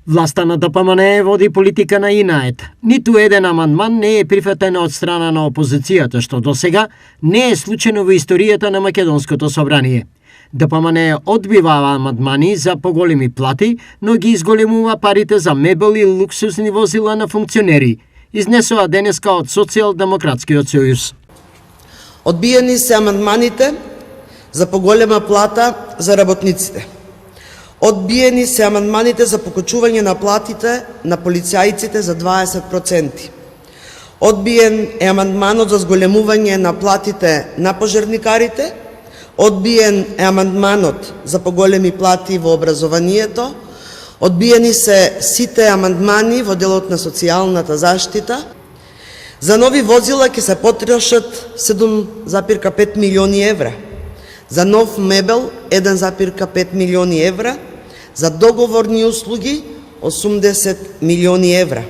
Власта на ДПМН води политика на инает. Ниту еден амандман не е прифатен од страна на опозицијата, што до сега не е случајно во историјата на Македонското собрание. ДПМН одбива амандмани за поголеми плати, но ги изголемува парите за мебел и луксузни возила на функционери, изнесува денеска од Социјалдемократскиот сојуз. Одбиени се амандманите за поголема плата за работниците. Одбиени се амандманите за покачување на платите на полицијајците за 20%. Одбиен е амандманот за зголемување на платите на пожарникарите. Одбиен е амандманот за поголеми плати во образованието. Одбиени се сите амандмани во делот на социјалната заштита. За нови возила ќе се потрошат 7,5 милиони евра. За нов мебел 1,5 милиони евра. За договорни услуги 80 милиони евра.